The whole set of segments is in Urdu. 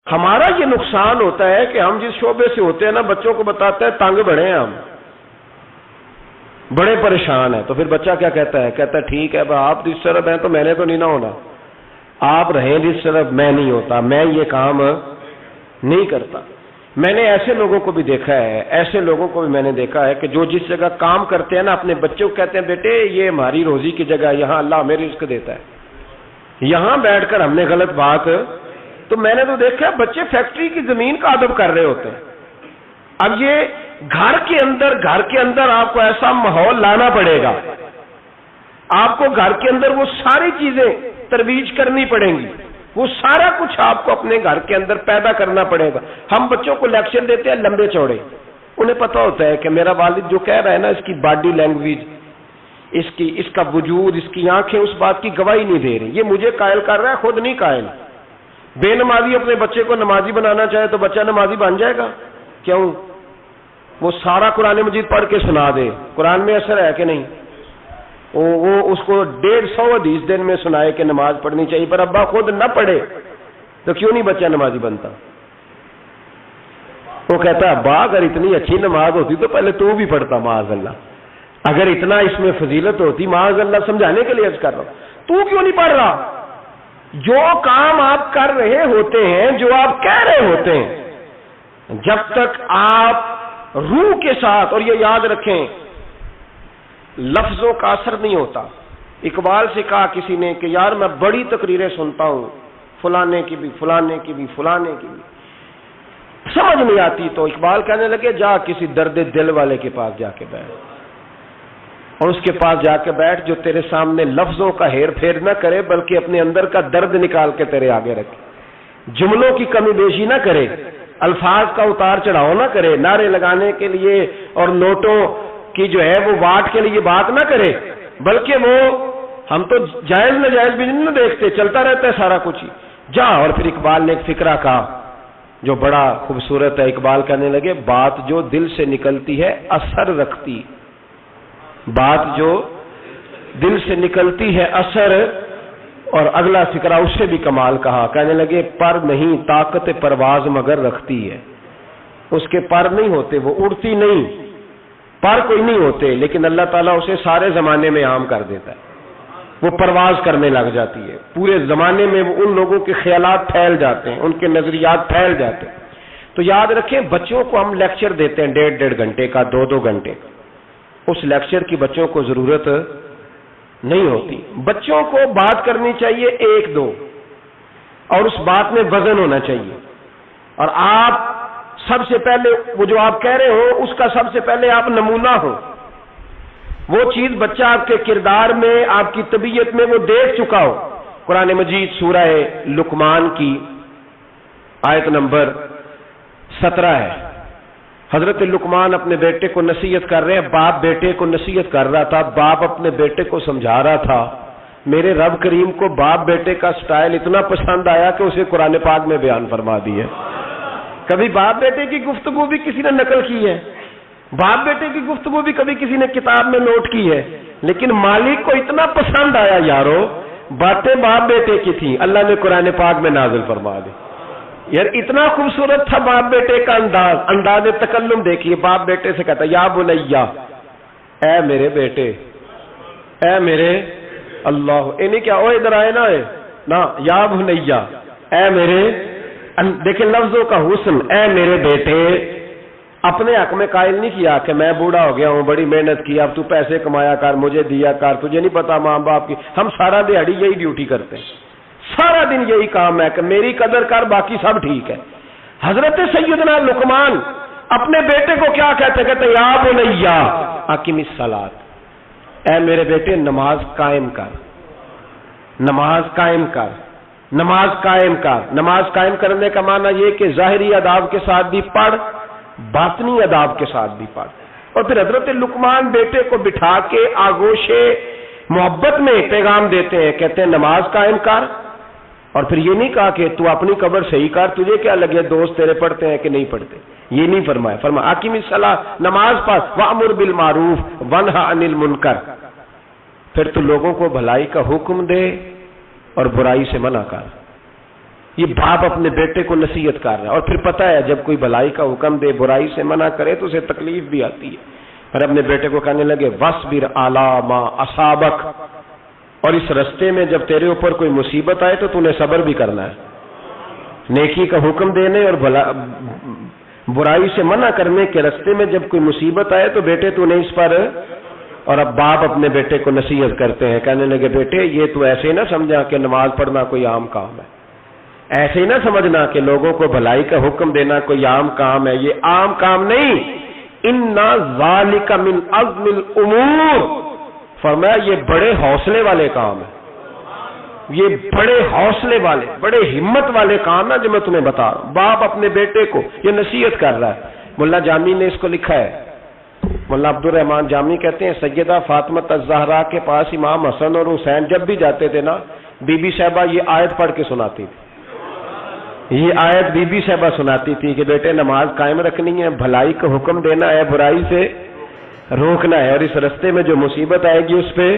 ہمارا یہ نقصان ہوتا ہے کہ ہم جس شعبے سے ہوتے ہیں نا، بچوں کو بتاتے ہیں تنگ بڑے ہیں، ہم بڑے پریشان ہیں، تو پھر بچہ کیا کہتا ہے؟ کہتا ہے ٹھیک ہے آپ جس طرف ہیں تو میں نے تو نہیں نہ ہونا، آپ رہیں جس طرف، میں نہیں ہوتا، میں یہ کام نہیں کرتا۔ میں نے ایسے لوگوں کو بھی دیکھا ہے، ایسے لوگوں کو بھی میں نے دیکھا ہے کہ جو جس جگہ کام کرتے ہیں نا، اپنے بچوں کو کہتے ہیں بیٹے یہ ہماری روزی کی جگہ، یہاں اللہ ہمیں رزق دیتا ہے، یہاں بیٹھ کر ہم نے غلط بات، تو میں نے تو دیکھا بچے فیکٹری کی زمین کا ادب کر رہے ہوتے ہیں۔ اب یہ گھر کے اندر آپ کو ایسا ماحول لانا پڑے گا، آپ کو گھر کے اندر وہ ساری چیزیں ترویج کرنی پڑیں گی، وہ سارا کچھ آپ کو اپنے گھر کے اندر پیدا کرنا پڑے گا۔ ہم بچوں کو لیکچر دیتے ہیں لمبے چوڑے، انہیں پتا ہوتا ہے کہ میرا والد جو کہہ رہا ہے نا، اس کی باڈی لینگویج، اس کا وجود، اس کی آنکھیں اس بات کی گواہی نہیں دے رہی، یہ مجھے قائل کر رہا ہے، خود نہیں قائل۔ بے نمازی اپنے بچے کو نمازی بنانا چاہے تو بچہ نمازی بن جائے گا؟ کیوں؟ وہ سارا قرآن مجید پڑھ کے سنا دے، قرآن میں اثر ہے کہ نہیں؟ وہ اس کو 150 حدیث دن میں سنائے کہ نماز پڑھنی چاہیے، پر ابا خود نہ پڑھے تو کیوں نہیں بچہ نمازی بنتا؟ وہ کہتا ہے ابا اگر اتنی اچھی نماز ہوتی تو پہلے تو بھی پڑھتا، معاذ اللہ، اگر اتنا اس میں فضیلت ہوتی، معاذ اللہ، سمجھانے کے لیے عرض کر رہا ہوں، تو کیوں نہیں پڑھ رہا؟ جو کام آپ کر رہے ہوتے ہیں، جو آپ کہہ رہے ہوتے ہیں، جب تک آپ روح کے ساتھ، اور یہ یاد رکھیں لفظوں کا اثر نہیں ہوتا۔ اقبال سے کہا کسی نے کہ یار میں بڑی تقریریں سنتا ہوں، فلانے کی بھی، فلانے کی بھی، فلانے کی بھی، سمجھ نہیں آتی، تو اقبال کہنے لگے جا کسی درد دل والے کے پاس جا کے بیٹھ، اور اس کے پاس جا کے بیٹھ جو تیرے سامنے لفظوں کا ہیر پھیر نہ کرے، بلکہ اپنے اندر کا درد نکال کے تیرے آگے رکھے، جملوں کی کمی بیشی نہ کرے، الفاظ کا اتار چڑھاؤ نہ کرے، نعرے لگانے کے لیے اور نوٹوں کی جو ہے وہ واٹ کے لیے بات نہ کرے، بلکہ وہ ہم تو جائز ناجائز بھی نہیں دیکھتے، چلتا رہتا ہے سارا کچھ ہی، جا۔ اور پھر اقبال نے ایک فقرہ کہا جو بڑا خوبصورت ہے، اقبال کہنے لگے بات جو دل سے نکلتی ہے اثر رکھتی، بات جو دل سے نکلتی ہے اثر، اور اگلا فقرہ اس سے بھی کمال کہا، کہنے لگے پر نہیں طاقت پرواز مگر رکھتی ہے، اس کے پر نہیں ہوتے، وہ اڑتی نہیں، پر کوئی نہیں ہوتے، لیکن اللہ تعالیٰ اسے سارے زمانے میں عام کر دیتا ہے، وہ پرواز کرنے لگ جاتی ہے، پورے زمانے میں وہ ان لوگوں کے خیالات پھیل جاتے ہیں، ان کے نظریات پھیل جاتے ہیں۔ تو یاد رکھیں بچوں کو ہم لیکچر دیتے ہیں 1.5 گھنٹے کا، 2 گھنٹے کا، اس لیکچر کی بچوں کو ضرورت نہیں ہوتی۔ بچوں کو بات کرنی چاہیے 1-2، اور اس بات میں وزن ہونا چاہیے، اور آپ سب سے پہلے وہ جو آپ کہہ رہے ہو اس کا سب سے پہلے آپ نمونہ ہو، وہ چیز بچہ آپ کے کردار میں، آپ کی طبیعت میں وہ دیکھ چکا ہو۔ قرآن مجید سورہ لقمان کی آیت نمبر 17 ہے، حضرت لقمان اپنے بیٹے کو نصیحت کر رہے ہیں، باپ بیٹے کو نصیحت کر رہا تھا، باپ اپنے بیٹے کو سمجھا رہا تھا۔ میرے رب کریم کو باپ بیٹے کا سٹائل اتنا پسند آیا کہ اسے قرآن پاک میں بیان فرما دی ہے۔ کبھی باپ بیٹے کی گفتگو بھی کسی نے نقل کی ہے، باپ بیٹے کی گفتگو بھی کبھی کسی نے کتاب میں نوٹ کی ہے، لیکن مالک کو اتنا پسند آیا یارو، باتیں باپ بیٹے کی تھیں، اللہ نے قرآن پاک میں نازل فرما دی۔ یار اتنا خوبصورت تھا باپ بیٹے کا انداز تکلم دیکھیے، باپ بیٹے سے کہتا یا بنیا، اے میرے بیٹے، اے میرے اللہ، انہیں کیا او ادھر آئے نا یا بنیا، اے میرے، دیکھیں لفظوں کا حسن، اے میرے بیٹے، اپنے حق میں قائل نہیں کیا کہ میں بوڑھا ہو گیا ہوں، بڑی محنت کی، اب تو پیسے کمایا کر، مجھے دیا کر، تجھے نہیں پتا ماں باپ کی۔ ہم سارا دیہڑی یہی ڈیوٹی کرتے ہیں، سارا دن یہی کام ہے کہ میری قدر کر، باقی سب ٹھیک ہے۔ حضرت سیدنا لقمان اپنے بیٹے کو کیا کہتے یا بنیا اقم الصلاۃ، اے میرے بیٹے نماز قائم کر، نماز قائم کر، نماز قائم کر۔ نماز قائم کرنے کا معنی یہ کہ ظاہری آداب کے ساتھ بھی پڑھ، باطنی آداب کے ساتھ بھی پڑھ۔ اور پھر حضرت لقمان بیٹے کو بٹھا کے آغوش محبت میں پیغام دیتے ہیں، کہتے ہیں نماز قائم کر، اور پھر یہ نہیں کہا کہ تو اپنی قبر صحیح کر، تجھے کیا لگے دوست تیرے پڑھتے ہیں کہ نہیں پڑھتے، یہ نہیں فرمایا، فرمایا اقیم الصلاۃ، نماز پڑھ، وامر بالمعروف ونہی عن المنکر، پھر تو لوگوں کو بھلائی کا حکم دے اور برائی سے منع کر۔ یہ باپ اپنے بیٹے کو نصیحت کر رہا ہے، اور پھر پتہ ہے جب کوئی بھلائی کا حکم دے برائی سے منع کرے تو اسے تکلیف بھی آتی ہے، اور اپنے بیٹے کو کہنے لگے وَاصْبِرْ عَلَىٰ مَا أَصَابَكَ، اور اس رستے میں جب تیرے اوپر کوئی مصیبت آئے تو نے صبر بھی کرنا ہے، نیکی کا حکم دینے اور برائی سے منع کرنے کے رستے میں جب کوئی مصیبت آئے تو بیٹے تو نے اس پر، اور اب باپ اپنے بیٹے کو نصیحت کرتے ہیں، کہنے لگے بیٹے یہ تو ایسے نہ سمجھا کہ نماز پڑھنا کوئی عام کام ہے، ایسے ہی نہ سمجھنا کہ لوگوں کو بھلائی کا حکم دینا کوئی عام کام ہے، یہ عام کام نہیں، اِنَّ ذَلِكَ مِنْ عَزْمِ الْأُمُورِ، فرمایا یہ بڑے حوصلے والے کام ہیں، یہ بڑے حوصلے والے بڑے ہمت والے کام ہیں جو میں تمہیں بتا رہا ہوں۔ باپ اپنے بیٹے کو یہ نصیحت کر رہا ہے۔ ملا جامی نے اس کو لکھا ہے، ملا عبد الرحمان جامی کہتے ہیں سیدہ فاطمہ الزہرا کے پاس امام حسن اور حسین جب بھی جاتے تھے نا، بی بی صاحبہ یہ آیت پڑھ کے سناتی تھی، یہ آیت بی بی صاحبہ سناتی تھی کہ بیٹے نماز قائم رکھنی ہے، بھلائی کا حکم دینا ہے، برائی سے روکنا ہے، اور اس رستے میں جو مصیبت آئے گی اس پہ،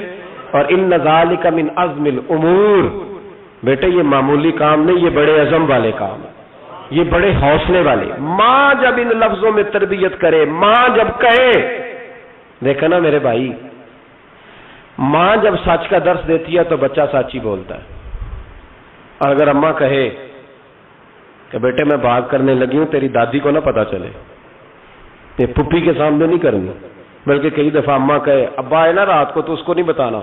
اور ان ذالک من عزم الامور، بیٹے یہ معمولی کام نہیں، یہ بڑے عزم والے کام ہیں، یہ بڑے حوصلے والے۔ ماں جب ان لفظوں میں تربیت کرے، ماں جب کہے، دیکھا نا میرے بھائی، ماں جب سچ کا درس دیتی ہے تو بچہ سچ ہی بولتا ہے، اور اگر اماں کہے کہ بیٹے میں بات کرنے لگی ہوں تیری دادی کو نہ پتا چلے، یہ پھپھی کے سامنے نہیں کرنی، بلکہ کئی دفعہ اماں کہے ابا آئے نا رات کو تو اس کو نہیں بتانا،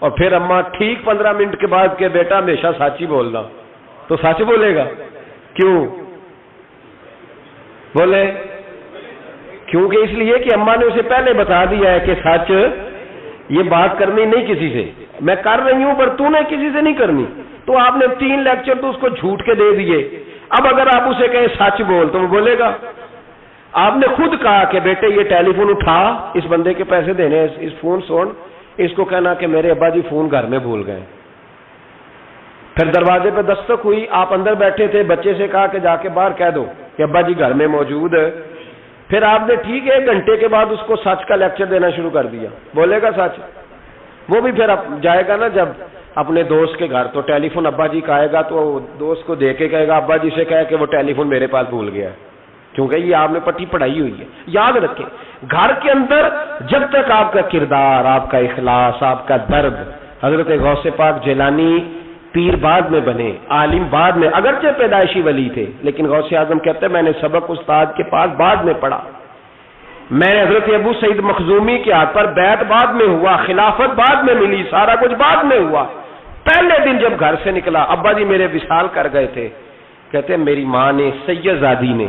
اور پھر اماں ٹھیک 15 منٹ کے بعد کہ بیٹا ہمیشہ سچ ہی بولنا، تو سچ بولے گا؟ کیوں بولے؟ کیونکہ اس لیے کہ اماں نے اسے پہلے بتا دیا ہے کہ سچ یہ بات کرنی نہیں کسی سے، میں کر رہی ہوں پر تو نے کسی سے نہیں کرنی، تو آپ نے 3 لیکچر تو اس کو جھوٹ کے دے دیے، اب اگر آپ اسے کہیں سچ بول تو وہ بولے گا؟ آپ نے خود کہا کہ بیٹے یہ ٹیلی فون اٹھا، اس بندے کے پیسے دینے، اس فون سن، اس کو کہنا کہ میرے ابا جی فون گھر میں بھول گئے۔ پھر دروازے پہ دستک ہوئی، آپ اندر بیٹھے تھے، بچے سے کہا کہ جا کے باہر کہہ دو کہ ابا جی گھر میں موجود ہے، پھر آپ نے ٹھیک 1 گھنٹے کے بعد اس کو سچ کا لیکچر دینا شروع کر دیا، بولے گا سچ؟ وہ بھی پھر جائے گا نا جب اپنے دوست کے گھر، تو ٹیلی فون ابا جی کا آئے گا تو دوست کو دے کے کہے گا ابا جی سے کہے کہ وہ ٹیلی فون میرے پاس بھول گیا ہے، کیونکہ یہ آپ نے پٹی پڑھائی ہوئی ہے۔ یاد رکھیں گھر کے اندر جب تک آپ کا کردار، آپ کا اخلاص، آپ کا درد، حضرت غوث پاک جیلانی پیر بعد میں بنے، عالم بعد میں، اگرچہ پیدائشی ولی تھے، لیکن غوث اعظم کہتے ہیں میں نے سبق استاد کے پاس بعد میں پڑھا، میں نے حضرت ابو سعید مخزومی کے ہاتھ پر بیعت بعد میں ہوا، خلافت بعد میں ملی، سارا کچھ بعد میں ہوا۔ پہلے دن جب گھر سے نکلا، ابا جی میرے وصال کر گئے تھے، کہتے ہیں میری ماں نے، سید زادی نے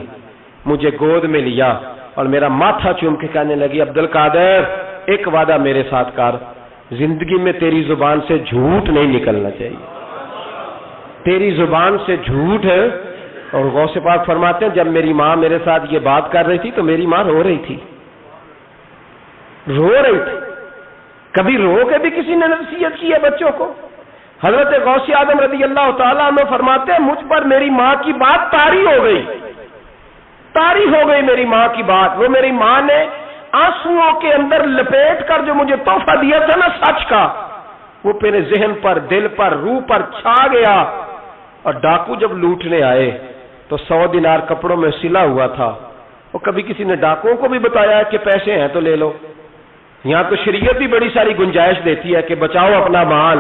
مجھے گود میں لیا اور میرا ماتھا چوم کے کہنے لگی عبد القادر ایک وعدہ میرے ساتھ کر، زندگی میں تیری زبان سے جھوٹ نہیں نکلنا چاہیے، تیری زبان سے جھوٹ ہے۔ اور غوث پاک فرماتے ہیں جب میری ماں میرے ساتھ یہ بات کر رہی تھی تو میری ماں رو رہی تھی، کبھی رو کے بھی کسی نے نصیحت کی ہے بچوں کو؟ حضرت غوث اعظم رضی اللہ تعالیٰ عنہ فرماتے ہیں مجھ پر میری ماں کی بات طاری ہو گئی میری ماں کی بات، وہ میری ماں نے آنسوؤں کے اندر لپیٹ کر جو مجھے تحفہ دیا تھا نا سچ کا، وہ میرے ذہن پر، دل پر، روح پر چھا گیا، اور ڈاکو جب لوٹنے آئے تو 100 دینار کپڑوں میں سلا ہوا تھا، اور کبھی کسی نے ڈاکوؤں کو بھی بتایا کہ پیسے ہیں تو لے لو، یہاں تو شریعت بھی بڑی ساری گنجائش دیتی ہے کہ بچاؤ اپنا مال،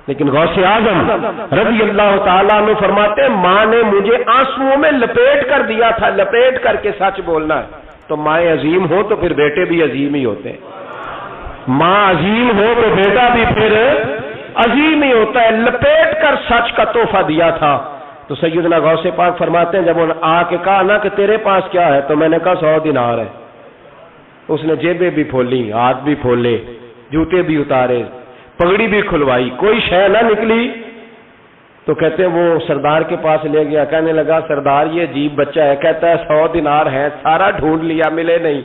لیکن غوث اعظم رضی اللہ تعالیٰ عنہ فرماتے ہیں ماں نے مجھے آنسوؤں میں لپیٹ کر دیا تھا، لپیٹ کر کے سچ بولنا ہے، تو مائیں عظیم ہو تو پھر بیٹے بھی عظیم ہی ہوتے ہیں، ماں عظیم ہو تو بیٹا بھی پھر عظیم ہی ہوتا ہے، لپیٹ کر سچ کا تحفہ دیا تھا۔ تو سیدنا غوث پاک فرماتے ہیں جب انہوں نے آ کے کہا نا کہ تیرے پاس کیا ہے، تو میں نے کہا 100 دینار ہے، اس نے جیبیں بھی کھولی، ہاتھ بھی کھولے، جوتے بھی اتارے، پگڑی بھی کھلوائی، کوئی شے نہ نکلی، تو کہتے ہیں وہ سردار کے پاس لے گیا، کہنے لگا سردار یہ عجیب بچہ ہے، کہتا ہے 100 دینار ہے، سارا ڈھونڈ لیا ملے نہیں،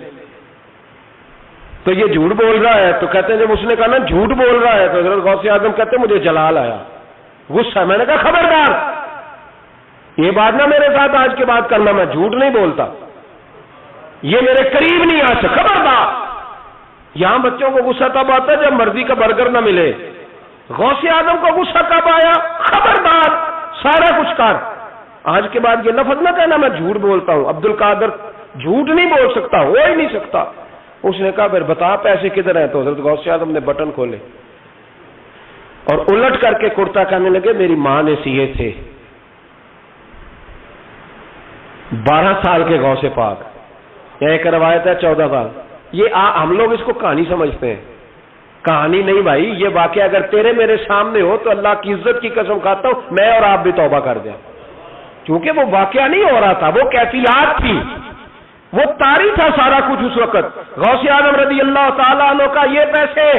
تو یہ جھوٹ بول رہا ہے، تو کہتے ہیں جب اس نے کہا نا جھوٹ بول رہا ہے، تو حضرت غوث اعظم کہتے ہیں مجھے جلال آیا، غصہ، میں نے کہا خبردار یہ بات نہ میرے ساتھ آج کے بعد کرنا، میں جھوٹ نہیں بولتا، یہ میرے قریب نہیں آ سکتا، خبردار۔ یہاں بچوں کو غصہ تب آتا ہے جب مرضی کا برگر نہ ملے، غوث اعظم کو غصہ کب آیا؟ خبردار سارا کچھ کر. آج کے بعد یہ لفظ نہ کہنا میں جھوٹ بولتا ہوں. عبد القادر جھوٹ نہیں بول سکتا, ہو ہی نہیں سکتا. اس نے کہا پھر بتا پیسے کدھر ہیں؟ تو حضرت غوث اعظم نے بٹن کھولے اور الٹ کر کے کرتا کہنے لگے میری ماں نے سیے تھے. 12 سال کے غوث پاک, یہ ایک روایت ہے 14 سال. یہ ہم لوگ اس کو کہانی سمجھتے ہیں. کہانی نہیں بھائی, یہ واقعہ اگر تیرے میرے سامنے ہو تو اللہ کی عزت کی قسم کھاتا ہوں میں اور آپ بھی توبہ کر دیں. کیونکہ وہ واقعہ نہیں ہو رہا تھا, وہ کیفیات تھی, وہ طاری تھا سارا کچھ اس وقت. غوث اعظم رضی اللہ تعالیٰ عنہ کا یہ پیسے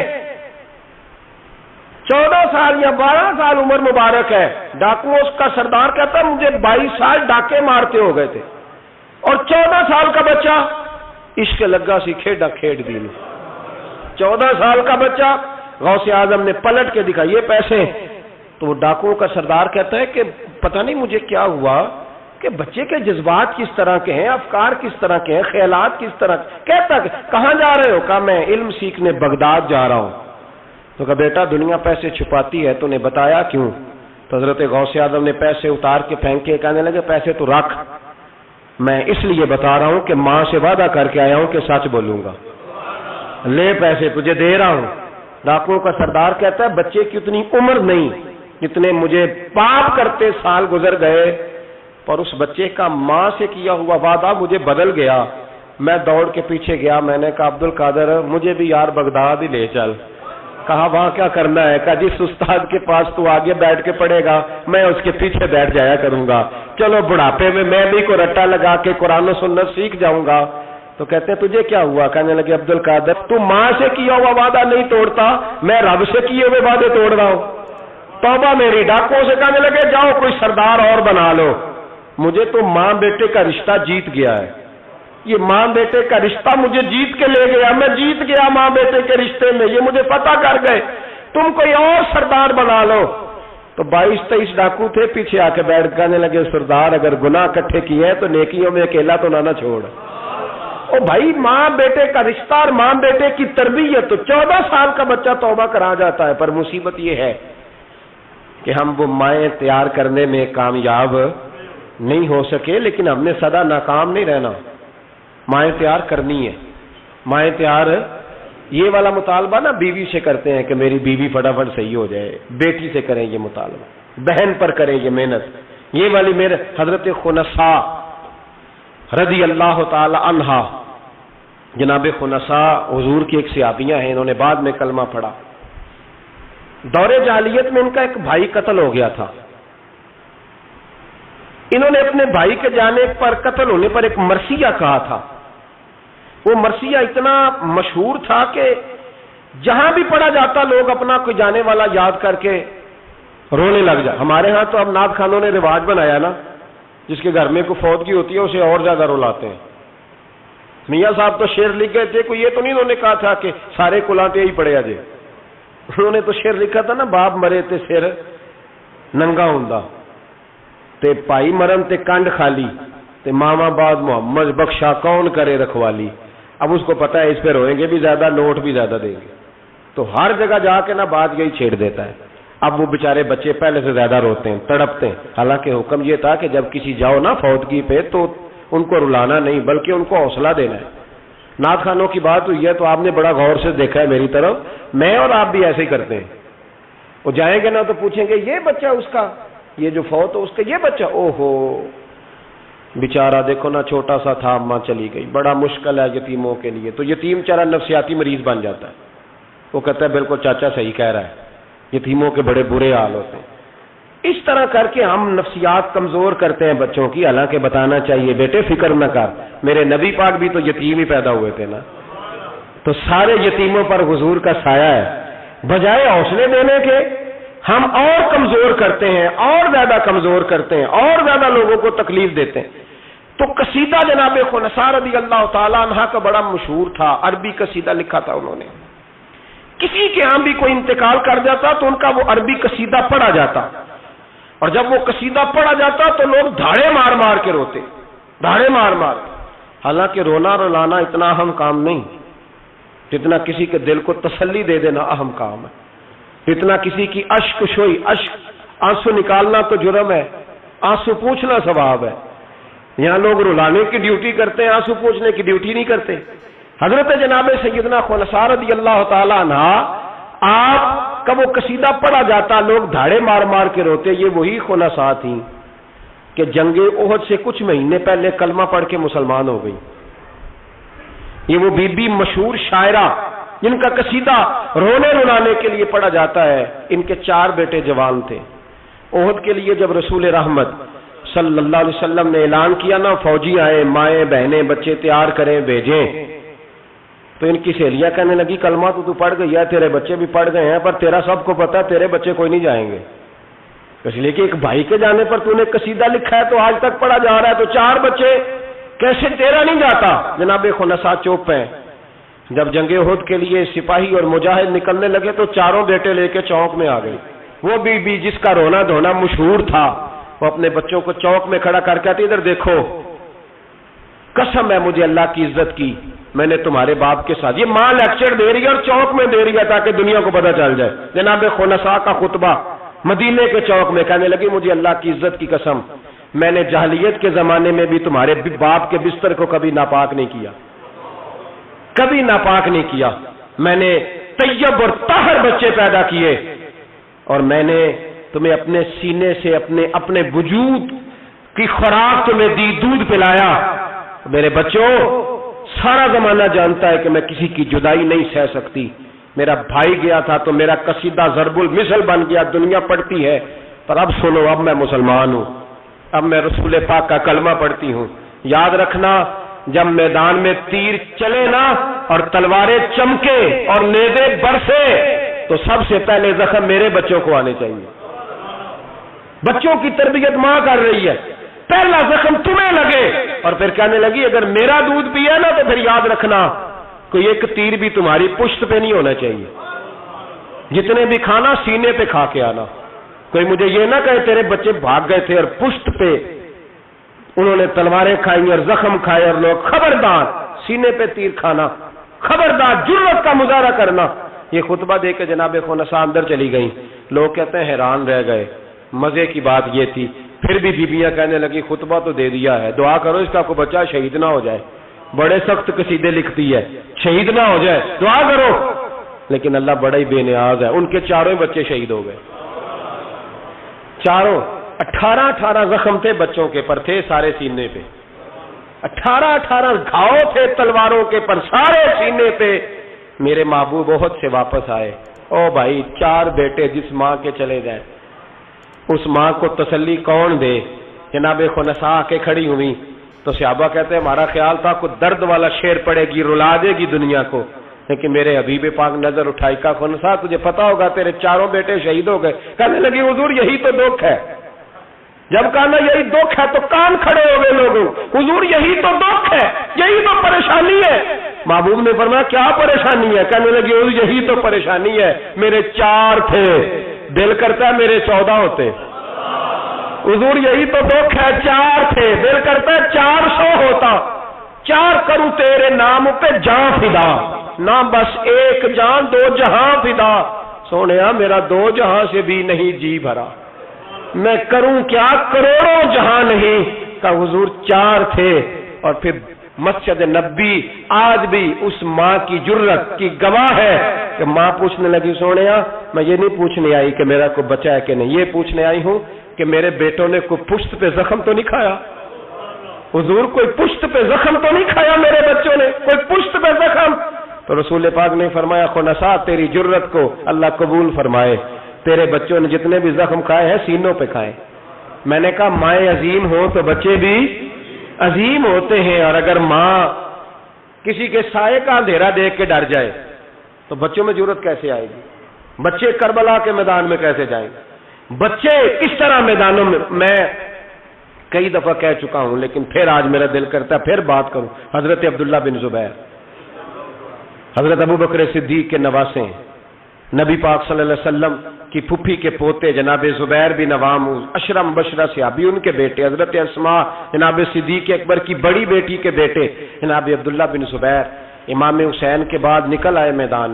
14 سال یا 12 سال عمر مبارک ہے. ڈاکوؤں کا سردار کہتا مجھے 22 سال ڈاکے مارتے ہو گئے تھے, اور 14 سال کا بچہ عشق لگا سی کھیڈا کھیڈ دی. 14 سال کا بچہ غوث اعظم نے پلٹ کے دکھا یہ پیسے. تو وہ ڈاکوؤں کا سردار کہتا ہے کہ پتہ نہیں مجھے کیا ہوا کہ بچے کے جذبات کس طرح کے ہیں, افکار کس طرح کے ہیں, خیالات کس طرح. کہتا کہ کہاں جا رہے ہو؟ کہا میں علم سیکھنے بغداد جا رہا ہوں. تو کہا بیٹا دنیا پیسے چھپاتی ہے, تو نے بتایا کیوں؟ تو حضرت غوث اعظم نے پیسے اتار کے پھینکے, کہنے لگے پیسے تو رکھ, میں اس لیے بتا رہا ہوں کہ ماں سے وعدہ کر کے آیا ہوں کہ سچ بولوں گا. لے پیسے تجھے دے رہا ہوں. ڈاکوؤں کا سردار کہتا ہے بچے کی اتنی عمر نہیں جتنے مجھے پاپ کرتے سال گزر گئے, پر اس بچے کا ماں سے کیا ہوا وعدہ مجھے بدل گیا. میں دوڑ کے پیچھے گیا, میں نے کہا عبد القادر مجھے بھی یار بغداد ہی لے چل. کہا وہاں کیا کرنا ہے؟ کہا جس استاد کے پاس تو آگے بیٹھ کے پڑھے گا میں اس کے پیچھے بیٹھ جایا کروں گا, چلو بڑھاپے میں میں بھی کو رٹا لگا کے قرآن و سنت سیکھ جاؤں گا. تو کہتے ہیں تجھے کیا ہوا؟ کہنے لگے عبد القادر تو ماں سے کیا ہوا وعدہ نہیں توڑتا, میں رب سے کیے ہوئے وعدے توڑ رہا ہوں. توبہ میری. ڈاکوؤں سے کہنے لگے جاؤ کوئی سردار اور بنا لو, مجھے تو ماں بیٹے کا رشتہ جیت گیا ہے. یہ ماں بیٹے کا رشتہ مجھے جیت کے لے گیا, میں جیت گیا ماں بیٹے کے رشتے میں, یہ مجھے پتہ کر گئے, تم کوئی اور سردار بنا لو. تو 22-23 ڈاکو تھے, پیچھے آ کے بیٹھ کہنے لگے سردار اگر گناہ اکٹھے کیے ہیں تو نیکیوں میں اکیلا تو نہ چھوڑ. او بھائی ماں بیٹے کا رشتہ اور ماں بیٹے کی تربیت. تو 14 سال کا بچہ توبہ کرا جاتا ہے, پر مصیبت یہ ہے کہ ہم وہ مائیں تیار کرنے میں کامیاب نہیں ہو سکے. لیکن ہم نے سدا ناکام نہیں رہنا, مائیں تیار کرنی ہے. مائیں تیار یہ والا مطالبہ نا بیوی سے کرتے ہیں کہ میری بیوی فٹافٹ صحیح ہو جائے, بیٹی سے کریں یہ مطالبہ, بہن پر کریں یہ محنت. یہ والی میرے حضرت خنسا رضی اللہ تعالی عنہا, جناب خنسا حضور کی ایک صحابیہ ہیں, انہوں نے بعد میں کلمہ پڑھا. دور جاہلیت میں ان کا ایک بھائی قتل ہو گیا تھا. انہوں نے اپنے بھائی کے جانے پر, قتل ہونے پر ایک مرثیہ کہا تھا. وہ مرثیہ اتنا مشہور تھا کہ جہاں بھی پڑھا جاتا لوگ اپنا کوئی جانے والا یاد کر کے رونے لگ جائے. ہمارے ہاں تو اب نعت خانوں نے رواج بنایا نا, جس کے گھر میں کوئی فوتگی ہوتی ہے اسے اور زیادہ رلاتے ہیں. میاں صاحب تو شعر لکھ گئے تھے, کوئی یہ تو نہیں انہوں نے کہا تھا کہ سارے کلاتے ہی پڑے جے. انہوں نے تو شعر لکھا تھا نا, باپ مرے تے سر ننگا ہوندا تے پائی مرن تے کنڈ خالی تے ماما بعد محمد بخشا کون کرے رکھوالی. اب اس کو پتا ہے اس پہ روئیں گے بھی زیادہ, نوٹ بھی زیادہ دیں گے, تو ہر جگہ جا کے نا بات یہی چھیڑ دیتا ہے. اب وہ بیچارے بچے پہلے سے زیادہ روتے ہیں, تڑپتے ہیں. حالانکہ حکم یہ تھا کہ جب کسی جاؤ نا فوتگی پہ تو ان کو رلانا نہیں بلکہ ان کو حوصلہ دینا ہے. نعت خانوں کی بات ہوئی ہے تو آپ نے بڑا غور سے دیکھا ہے میری طرف, میں اور آپ بھی ایسے ہی کرتے ہیں. وہ جائیں گے نا تو پوچھیں گے یہ بچہ اس کا, یہ جو فوت ہو اس کا یہ بچہ, او ہو بیچارہ دیکھو نا چھوٹا سا تھا, ماں چلی گئی, بڑا مشکل ہے یتیموں کے لیے. تو یتیم چارہ نفسیاتی مریض بن جاتا ہے. وہ کہتا ہے بالکل چاچا صحیح کہہ رہا ہے, یتیموں کے بڑے برے حال ہوتے ہیں. اس طرح کر کے ہم نفسیات کمزور کرتے ہیں بچوں کی. حالانکہ بتانا چاہیے بیٹے فکر نہ کر, میرے نبی پاک بھی تو یتیم ہی پیدا ہوئے تھے نا, تو سارے یتیموں پر حضور کا سایہ ہے. بجائے حوصلے دینے کے ہم اور کمزور کرتے ہیں, اور زیادہ کمزور کرتے ہیں, اور زیادہ لوگوں کو تکلیف دیتے ہیں. تو قصیدہ جناب خنسا رضی اللہ تعالیٰ عنہ کا بڑا مشہور تھا, عربی قصیدہ لکھا تھا انہوں نے. کسی کے ہاں بھی کوئی انتقال کر جاتا تو ان کا وہ عربی قصیدہ پڑھا جاتا, اور جب وہ قصیدہ پڑھا جاتا تو لوگ دھاڑے مار مار کے روتے, دھاڑے مار مار. حالانکہ رونا رلانا اتنا اہم کام نہیں جتنا کسی کے دل کو تسلی دے دینا اہم کام ہے. اتنا کسی کی اشک شوئی, اشک آنسو نکالنا تو جرم ہے، آنسو پوچھنا ثواب ہے. یہاں لوگ رلانے کی ڈیوٹی کرتے ہیں، آنسو پوچھنے کی ڈیوٹی نہیں کرتے. حضرت جناب سیدنا خنساء رضی اللہ تعالی عنہ، آپ کا وہ قصیدہ پڑھا جاتا، لوگ دھاڑے مار مار کے روتے. یہ وہی خنساء تھیں کہ جنگ احد سے کچھ مہینے پہلے کلمہ پڑھ کے مسلمان ہو گئی. یہ وہ بی بی مشہور شاعرہ جن کا قصیدہ رونے رلانے کے لیے پڑھا جاتا ہے. ان کے 4 بیٹے جوان تھے. احد کے لیے جب رسول رحمت صلی اللہ علیہ وسلم نے اعلان کیا نا، فوجی آئے، مائیں بہنیں بچے تیار کریں بھیجیں، تو ان کی سہیلیاں کہنے لگی کلمہ تو پڑھ گئی ہے، تیرے بچے بھی پڑھ گئے ہیں، پر تیرا سب کو پتا ہے تیرے بچے کوئی نہیں جائیں گے. اس لیے کہ ایک بھائی کے جانے پر تو نے قصیدہ لکھا ہے تو آج تک پڑھا جا رہا ہے، تو 4 بچے کیسے تیرا نہیں جاتا؟ جناب خنساء چوپ ہیں. جب جنگ احد کے لیے سپاہی اور مجاہد نکلنے لگے تو 4 بیٹے لے کے چوک میں آ گئی. وہ بی بی جس کا رونا دھونا مشہور تھا، وہ اپنے بچوں کو چوک میں کھڑا کر کے آتی، ادھر دیکھو، قسم ہے مجھے اللہ کی عزت کی، میں نے تمہارے باپ کے ساتھ، یہ ماں لیکچر دے رہی ہے اور چوک میں دے رہی ہے تاکہ دنیا کو پتہ چل جائے. جناب خنساء کا خطبہ مدینے کے چوک میں، کہنے لگی مجھے اللہ کی عزت کی قسم، میں نے جاہلیت کے زمانے میں بھی تمہارے باپ کے بستر کو کبھی ناپاک نہیں کیا، کبھی ناپاک نہیں کیا. میں نے طیب اور طاہر بچے پیدا کیے، اور میں نے تمہیں اپنے سینے سے اپنے وجود کی خوراک تمہیں دی، دودھ پلایا. میرے بچوں، سارا زمانہ جانتا ہے کہ میں کسی کی جدائی نہیں سہ سکتی. میرا بھائی گیا تھا تو میرا قصیدہ ضرب المثل بن گیا، دنیا پڑھتی ہے، پر اب سنو، اب میں مسلمان ہوں، اب میں رسول پاک کا کلمہ پڑھتی ہوں. یاد رکھنا، جب میدان میں تیر چلے نا اور تلواریں چمکے اور نیزے برسے تو سب سے پہلے زخم میرے بچوں کو آنے چاہیے. بچوں کی تربیت ماں کر رہی ہے، پہلا زخم تمہیں لگے. اور پھر کہنے لگی اگر میرا دودھ پیے نا تو پھر یاد رکھنا کوئی ایک تیر بھی تمہاری پشت پہ نہیں ہونا چاہیے. جتنے بھی کھانا سینے پہ کھا کے آنا. کوئی مجھے یہ نہ کہے تیرے بچے بھاگ گئے تھے اور پشت پہ انہوں نے تلواریں کھائی اور زخم کھائے، اور لوگ خبردار سینے پہ تیر کھانا، خبردار جرأت کا مظاہرہ کرنا. یہ خطبہ دے کے جناب خنساء اندر چلی گئیں. لوگ کہتے ہیں حیران رہ گئے. مزے کی بات یہ تھی، پھر بھی بیویاں کہنے لگی خطبہ تو دے دیا ہے، دعا کرو اس کا کوئی بچہ شہید نہ ہو جائے. بڑے سخت قصیدے لکھتی ہے، شہید نہ ہو جائے، دعا کرو. لیکن اللہ بڑا ہی بے نیاز ہے، ان کے 4 بچے شہید ہو گئے. 4 18 زخم تھے بچوں کے پر، تھے سارے سینے پہ. 18 گھاؤ تھے تلواروں کے پر، سارے سینے پہ. میرے محبوب احد سے واپس آئے. او بھائی، 4 بیٹے جس ماں کے چلے جائیں، اس ماں کو تسلی کون دے؟ جناب خنساء کے کھڑی ہوئی تو صحابہ کہتے ہیں ہمارا خیال تھا کوئی درد والا شعر پڑے گی، رلا دے گی دنیا کو، لیکن میرے حبیب پاک نظر اٹھائی. کا خنساء تجھے پتا ہوگا تیرے 4 بیٹے شہید ہو گئے. کہنے لگی حضور یہی تو دکھ ہے. جب کہنا یہی دکھ ہے تو کان کھڑے ہو گئے لوگوں. حضور یہی تو دکھ ہے، یہی تو پریشانی ہے. محبوب نے فرمایا کیا پریشانی ہے؟ کہنے لگی حضور یہی تو پریشانی ہے، میرے 4 تھے، دل کرتا ہے میرے 14 ہوتے. حضور یہی تو دکھ ہے، 4 تھے، دل کرتا ہے 400 ہوتا. 4 کروں تیرے نام پہ جان فدا، نہ بس ایک جان 2 جہاں فدا. سونیا میرا 2 جہاں سے بھی نہیں جی بھرا، میں کروں کیا کروڑوں جہاں نہیں. کہ حضور 4 تھے. اور پھر مسجد نبی آج بھی اس ماں کی جرت کی گواہ ہے کہ ماں پوچھنے لگی سونیا میں یہ نہیں پوچھنے آئی کہ میرا کوئی بچہ ہے کہ نہیں، یہ پوچھنے آئی ہوں کہ میرے بیٹوں نے کوئی پشت پہ زخم تو نہیں کھایا. حضور کوئی پشت پہ زخم تو نہیں کھایا میرے بچوں نے، کوئی پشت پہ زخم. تو رسول پاک نے فرمایا خنساء تیری جرت کو اللہ قبول فرمائے، تیرے بچوں نے جتنے بھی زخم کھائے ہیں سینوں پہ کھائے. میں نے کہا مائیں عظیم ہوں تو بچے بھی عظیم ہوتے ہیں. اور اگر ماں کسی کے سائے کا اندھیرا دیکھ کے ڈر جائے تو بچوں میں جرت کیسے آئے گی؟ بچے کربلا کے میدان میں کیسے جائیں گے؟ بچے اس طرح میدانوں میں کئی دفعہ کہہ چکا ہوں لیکن پھر آج میرا دل کرتا ہے پھر بات کروں. حضرت عبداللہ بن زبیر حضرت ابو بکر صدیق کے نواسے ہیں، نبی پاک صلی اللہ علیہ وسلم کی پھپھی کے پوتے جناب زبیر بن عوام اشرا مبشرہ صحابی، ان کے بیٹے حضرت اسماء جناب صدیق اکبر کی بڑی بیٹی کے بیٹے جناب عبداللہ بن زبیر امام حسین کے بعد نکل آئے میدان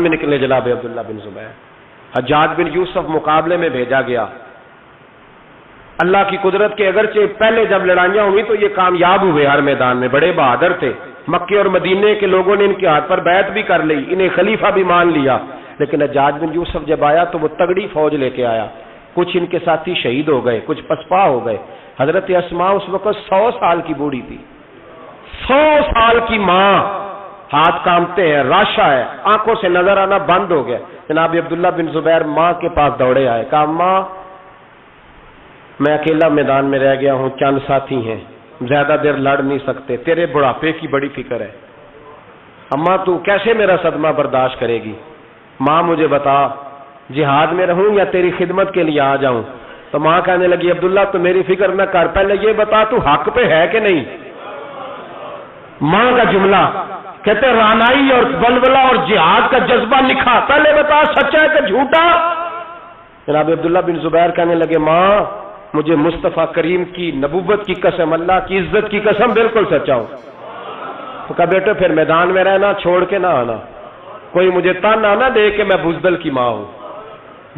میں نکلے جناب عبداللہ بن زبیر. حجاج بن یوسف مقابلے میں بھیجا گیا. اللہ کی قدرت کے اگرچہ پہلے جب لڑائیاں ہوئی تو یہ کامیاب ہوئے ہر میدان میں, بڑے بہادر تھے. مکے اور مدینے کے لوگوں نے ان کے ہاتھ پر بیعت بھی کر لی, انہیں خلیفہ بھی مان لیا. لیکن حجاج بن یوسف جب آیا تو وہ تگڑی فوج لے کے آیا. کچھ ان کے ساتھی شہید ہو گئے, کچھ پسپا ہو گئے. حضرت اسماء اس وقت 100 سال کی بوڑھی تھی, 100 سال کی ماں, ہاتھ کامتے ہیں, راشا ہے, آنکھوں سے نظر آنا بند ہو گیا. جناب عبداللہ بن زبیر ماں کے پاس دوڑے آئے, کہا ماں میں اکیلا میدان میں رہ گیا ہوں, چند ساتھی ہیں, زیادہ دیر لڑ نہیں سکتے, تیرے بڑھاپے کی بڑی فکر ہے. اماں تو کیسے میرا صدمہ برداشت کرے گی؟ ماں مجھے بتا جہاد میں رہوں یا تیری خدمت کے لیے آ جاؤں؟ تو ماں کہنے لگی عبداللہ تو میری فکر نہ کر, پہلے یہ بتا تو حق پہ ہے کہ نہیں. ماں کا جملہ کہتے رانائی اور بلبلہ اور جہاد کا جذبہ لکھا, پہلے بتا سچا ہے کہ جھوٹا. جناب عبداللہ بن زبیر کہنے لگے ماں مجھے مصطفیٰ کریم کی نبوت کی قسم, اللہ کی عزت کی قسم, بالکل سچا ہوں. تو کہا بیٹے پھر میدان میں رہنا, چھوڑ کے نہ آنا. کوئی مجھے تانا نہ دے کہ میں بزدل کی ماں ہوں,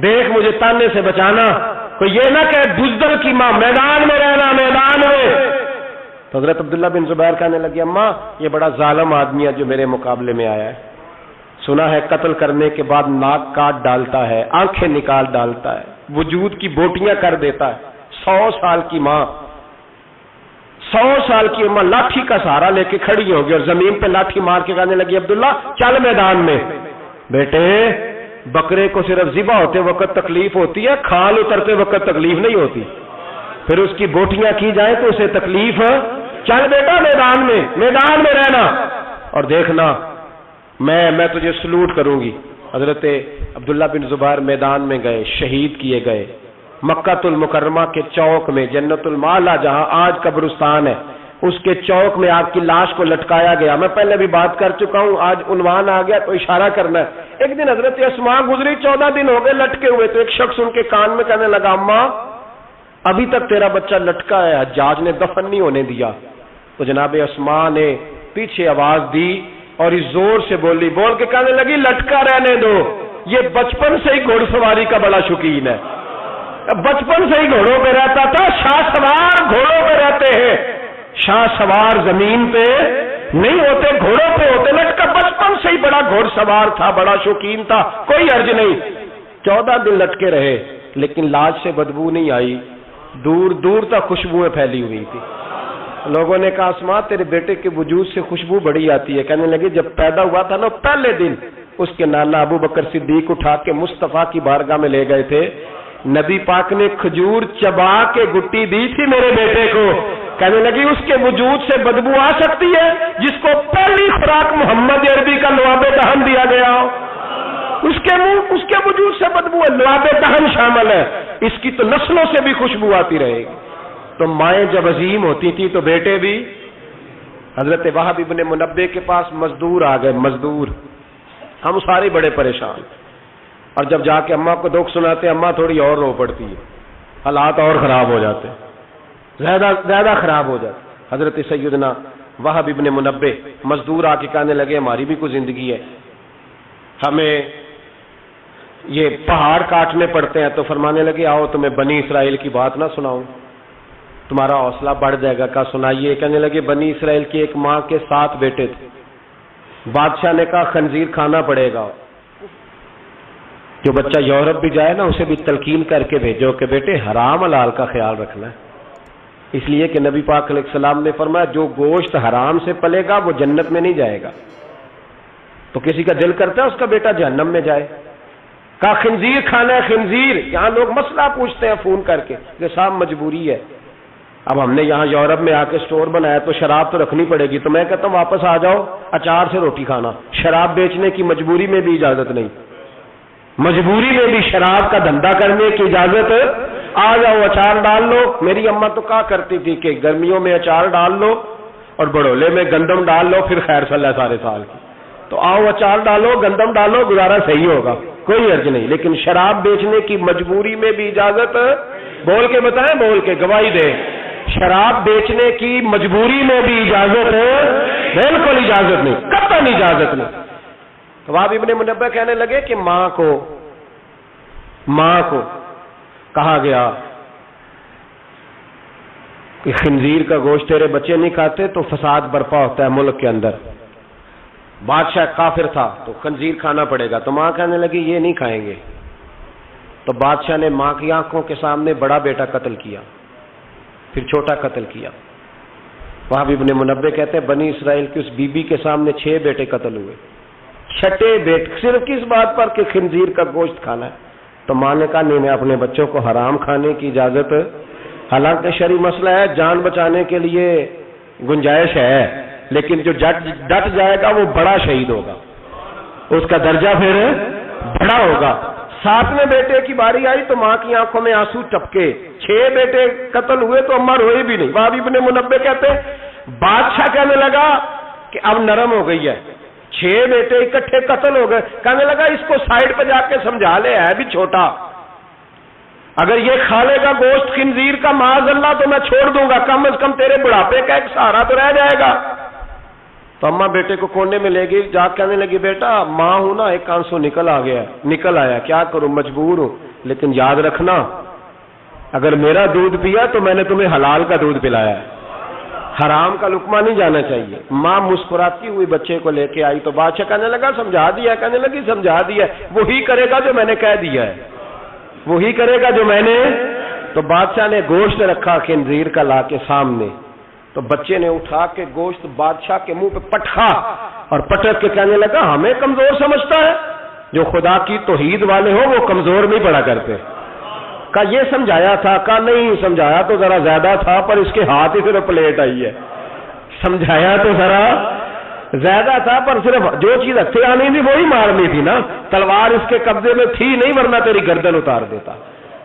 دیکھ مجھے تانے سے بچانا. کوئی یہ نہ کہ بزدل کی ماں, میدان میں رہنا, میدان میں. تو حضرت عبداللہ بن زبیر کہنے لگے اماں یہ بڑا ظالم آدمی ہے جو میرے مقابلے میں آیا ہے. سنا ہے قتل کرنے کے بعد ناک کاٹ ڈالتا ہے, آنکھیں نکال ڈالتا ہے, وجود کی بوٹیاں کر دیتا ہے. 100 سال کی ماں, 100 سال کی اماں لاٹھی کا سہارا لے کے کھڑی ہوگی اور زمین پہ لاٹھی مار کے کہنے لگی عبداللہ چل میدان میں. بیٹے بکرے کو صرف ذبح ہوتے وقت تکلیف ہوتی ہے, کھال اترتے وقت تکلیف نہیں ہوتی. پھر اس کی بوٹیاں کی جائیں تو اسے تکلیف. چل بیٹا میدان میں, میدان میں رہنا اور دیکھنا میں تجھے سلوٹ کروں گی. حضرت عبداللہ بن زبیر میدان میں گئے, شہید کیے گئے. مکہ المکرمہ کے چوک میں جنت المعلا جہاں آج قبرستان ہے اس کے چوک میں آپ کی لاش کو لٹکایا گیا. میں پہلے بھی بات کر چکا ہوں, آج عنوان آ گیا تو اشارہ کرنا ہے. ایک دن حضرت اسماء گزری, 14 دن ہو گئے لٹکے ہوئے, تو ایک شخص ان کے کان میں کہنے لگا اماں ابھی تک تیرا بچہ لٹکا ہے, حجاج نے دفن نہیں ہونے دیا. تو جناب اسماء نے پیچھے آواز دی اور اس زور سے بولی, بول کے کہنے لگی لٹکا رہنے دو, یہ بچپن سے ہی گھوڑ سواری کا بڑا شوقین ہے, بچپن سے ہی گھوڑوں پہ رہتا تھا. شاہ سوار گھوڑوں پہ رہتے ہیں, شاہ سوار زمین پہ نہیں ہوتے, گھوڑوں پہ ہوتے. لٹکا بچپن سے ہی بڑا گھوڑ سوار تھا, بڑا شوقین تھا, کوئی حرج نہیں. 14 دن لٹکے رہے لیکن لاش سے بدبو نہیں آئی, دور دور تک خوشبوئیں پھیلی ہوئی تھی. لوگوں نے کہا اسماء تیرے بیٹے کے وجود سے خوشبو بڑی آتی ہے. کہنے لگے جب پیدا ہوا تھا نا پہلے دن اس کے نانا ابو بکر صدیق اٹھا کے مصطفیٰ کی بارگاہ میں لے گئے تھے, نبی پاک نے کھجور چبا کے گٹی دی تھی میرے بیٹے کو. کہنے لگی اس کے وجود سے بدبو آ سکتی ہے جس کو پہلی خوراک محمد عربی کا لعاب دہن دیا گیا, اس کے وجود سے بدبو ہے, لعاب دہن شامل ہے, اس کی تو نسلوں سے بھی خوشبو آتی رہے گی. تو مائیں جب عظیم ہوتی تھی تو بیٹے بھی. حضرت وہب ابن منبے کے پاس مزدور آ گئے, مزدور. ہم سارے بڑے پریشان, اور جب جا کے اماں کو دکھ سناتے اماں تھوڑی اور رو پڑتی ہے, حالات اور خراب ہو جاتے, زیادہ خراب ہو جاتے. حضرت سیدنا وہب ابن منبے مزدور آ کے کہنے لگے ہماری بھی کوئی زندگی ہے, ہمیں یہ پہاڑ کاٹنے پڑتے ہیں. تو فرمانے لگے آؤ تمہیں بنی اسرائیل کی بات نہ سناؤں, تمہارا حوصلہ بڑھ جائے گا. کہا سنائیے. کہنے لگے بنی اسرائیل کی ایک ماں کے 7 بیٹے تھے, بادشاہ نے کہا خنزیر کھانا پڑے گا, جو بچہ یورپ بھی جائے نا اسے بھی تلقین کر کے بھیجو کہ بیٹے حرام حلال کا خیال رکھنا ہے, اس لیے کہ نبی پاک علیہ السلام نے فرمایا جو گوشت حرام سے پلے گا وہ جنت میں نہیں جائے گا. تو کسی کا دل کرتا ہے اس کا بیٹا جہنم میں جائے. کہا خنزیر کھانا ہے, خنزیر. یہاں لوگ مسئلہ پوچھتے ہیں فون کر کے کہ صاحب مجبوری ہے, اب ہم نے یہاں یورپ میں آ کے سٹور بنایا تو شراب تو رکھنی پڑے گی. تو میں کہتا ہوں واپس آ جاؤ, اچار سے روٹی کھانا. شراب بیچنے کی مجبوری میں بھی اجازت نہیں, مجبوری میں بھی شراب کا دھندا کرنے کی اجازت. آ جاؤ اچار ڈال لو. میری اماں تو کہا کرتی تھی کہ گرمیوں میں اچار ڈال لو اور بڑولے میں گندم ڈال لو, پھر خیر صلی سارے سال کی. تو آؤ اچار ڈالو, گندم ڈالو, گزارا صحیح ہوگا, کوئی حرج نہیں. لیکن شراب بیچنے کی مجبوری میں بھی اجازت. بول کے بتائیں, بول کے گواہی دیں. شراب بیچنے کی مجبوری میں بھی اجازت ہے, بالکل اجازت نہیں, قطعاً اجازت نہیں. وہب ابن منبہ کہنے لگے کہ ماں کو ماں کو کہا گیا کہ خنزیر کا گوشت تیرے بچے نہیں کھاتے تو فساد برپا ہوتا ہے ملک کے اندر. بادشاہ کافر تھا تو خنزیر کھانا پڑے گا. تو ماں کہنے لگی یہ نہیں کھائیں گے. تو بادشاہ نے ماں کی آنکھوں کے سامنے بڑا بیٹا قتل کیا, پھر چھوٹا قتل کیا. وہاں ابن منبہ کہتے ہیں بنی اسرائیل کی اس بی بی کے سامنے 6 بیٹے قتل ہوئے, 6 بیٹے صرف کس بات پر کہ خنزیر کا گوشت کھانا ہے. تو ماں نے کہا نہیں, میں اپنے بچوں کو حرام کھانے کی اجازت, حالانکہ شرعی مسئلہ ہے, جان بچانے کے لیے گنجائش ہے, لیکن جو ڈٹ جائے گا وہ بڑا شہید ہوگا, اس کا درجہ پھر بڑا ہوگا. 7ویں بیٹے کی باری آئی تو ماں کی آنکھوں میں آنسو ٹپکے. 6 بیٹے قتل ہوئے تو اماں روئی بھی نہیں. وہاں ابن منبہ کہتے ہیں بادشاہ کہنے لگا کہ اب نرم ہو گئی ہے, 6 بیٹے اکٹھے قتل ہو گئے. کہنے لگا اس کو سائڈ پہ جا کے سمجھا لے, ہے بھی چھوٹا, اگر یہ کھا لے گا گوشت خنزیر کا معاذ اللہ تو میں چھوڑ دوں گا, کم از کم تیرے بڑھاپے کا ایک سہارا تو رہ جائے گا. تو اماں بیٹے کو کونے میں لے گئی, جا کہنے لگی بیٹا ماں ہوں نا, ایک آنسو نکل آیا, کیا کروں, مجبور ہوں, لیکن یاد رکھنا اگر میرا دودھ پیا تو میں نے تمہیں حلال کا دودھ پلایا ہے, حرام کا لقمہ نہیں جانا چاہیے. ماں مسکراتی ہوئی بچے کو لے کے آئی تو بادشاہ کہنے لگا سمجھا دیا, کہنے لگی سمجھا دیا, وہی کرے گا جو میں نے کہہ دیا ہے, وہی کرے گا جو میں نے. تو بادشاہ نے گوشت رکھا خنزیر کا لا کے سامنے, تو بچے نے اٹھا کے گوشت بادشاہ کے منہ پہ پٹکا اور پٹک کے کہنے لگا ہمیں کمزور سمجھتا ہے, جو خدا کی توحید والے ہو وہ کمزور نہیں پڑا کرتے. کہا یہ سمجھایا تھا, کہا نہیں سمجھایا تو ذرا زیادہ تھا, پر اس کے ہاتھ ہی صرف پلیٹ آئی ہے. سمجھایا تو ذرا زیادہ تھا, پر صرف جو چیز ہتھے آنی تھی وہی مارنی تھی نا, تلوار اس کے قبضے میں تھی نہیں, ورنہ تیری گردن اتار دیتا.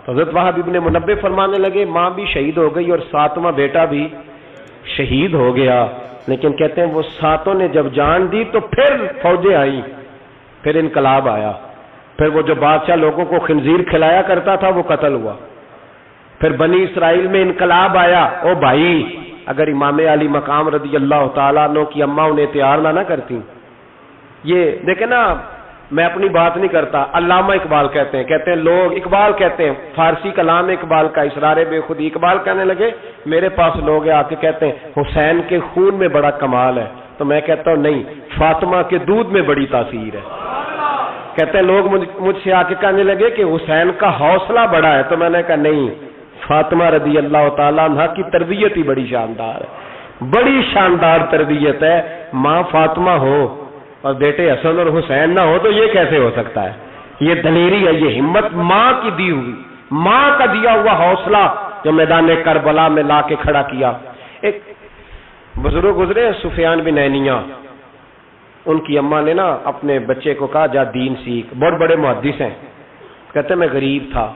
تو حضرت وہاب ابن منبہ فرمانے لگے ماں بھی شہید ہو گئی اور 7واں بیٹا بھی شہید ہو گیا. لیکن کہتے ہیں وہ 7 نے جب جان دی تو پھر فوجیں آئی, پھر انقلاب آیا, پھر وہ جو بادشاہ لوگوں کو خنزیر کھلایا کرتا تھا وہ قتل ہوا, پھر بنی اسرائیل میں انقلاب آیا. او بھائی اگر امام علی مقام رضی اللہ تعالیٰ عنہ کی اماں انہیں تیار نہ کرتی, یہ دیکھیں نا, میں اپنی بات نہیں کرتا, علامہ اقبال کہتے ہیں لوگ, اقبال کہتے ہیں فارسی کلام اقبال کا اسرار بے خودی, اقبال کہنے لگے میرے پاس لوگ آ کے کہتے ہیں حسین کے خون میں بڑا کمال ہے, تو میں کہتا ہوں نہیں, فاطمہ کے دودھ میں بڑی تاثیر ہے. کہتے ہیں لوگ مجھ سے آ کے کہنے لگے کہ حسین کا حوصلہ بڑا ہے, تو میں نے کہا نہیں, فاطمہ رضی اللہ تعالیٰ عنہ کی تربیت ہی بڑی شاندار ہے, بڑی شاندار تربیت ہے. ماں فاطمہ ہو اور بیٹے حسن اور حسین نہ ہو تو یہ کیسے ہو سکتا ہے؟ یہ دلیری ہے, یہ ہمت ماں کی دی ہوئی, ماں کا دیا ہوا حوصلہ جو میدان کربلا میں لا کے کھڑا کیا. ایک بزرگ گزرے سفیان بن عینیہ, ان کی اماں نے نا اپنے بچے کو کہا جا دین سیکھ, بہت بڑے محدث ہیں. کہتے میں غریب تھا,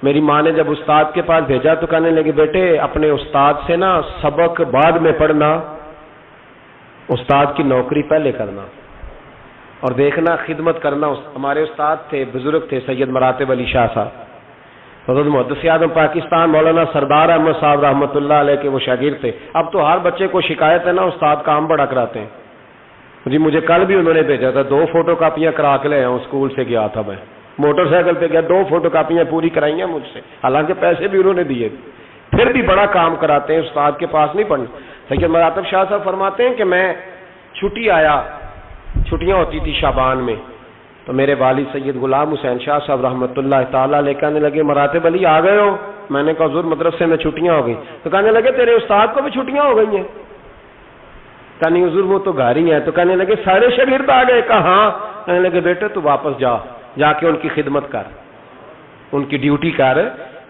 میری ماں نے جب استاد کے پاس بھیجا تو کہنے لگے بیٹے اپنے استاد سے نا سبق بعد میں پڑھنا, استاد کی نوکری پہلے کرنا اور دیکھنا خدمت کرنا. ہمارے استاد تھے, بزرگ تھے, سید مراتب علی شاہ صاحب, حضرت محدث اعظم پاکستان مولانا سردار احمد صاحب رحمۃ اللہ علیہ کے وہ شاگرد تھے. اب تو ہر بچے کو شکایت ہے نا استاد کام بڑا کراتے ہیں. جی مجھے کل بھی انہوں نے بھیجا تھا, 2 فوٹو کاپیاں کرا کے لے آؤں, اسکول سے گیا تھا میں, موٹر سائیکل پہ گیا, 2 فوٹو کاپیاں پوری کرائی ہیں مجھ سے, حالانکہ پیسے بھی انہوں نے دیے, پھر بھی بڑا کام کراتے ہیں, استاد کے پاس نہیں پڑھنا. سید مراتب شاہ صاحب فرماتے ہیں کہ میں چھٹی آیا, چھٹیاں ہوتی تھی شعبان میں, تو میرے والد سید غلام حسین شاہ صاحب رحمۃ اللہ تعالیٰ علیہ کہنے لگے مراتب علی آ گئے ہو؟ میں نے کہا حضور مدرسے میں چھٹیاں ہو گئی. تو کہنے لگے تیرے استاد کو بھی چھٹیاں ہو گئی ہیں؟ کہا نہیں حضور وہ تو گھر ہی ہیں. تو کہنے لگے سارے شاگرد آ گئے؟ کہا ہاں. کہنے لگے بیٹے تو واپس جا کے ان کی خدمت کر, ان کی ڈیوٹی کر,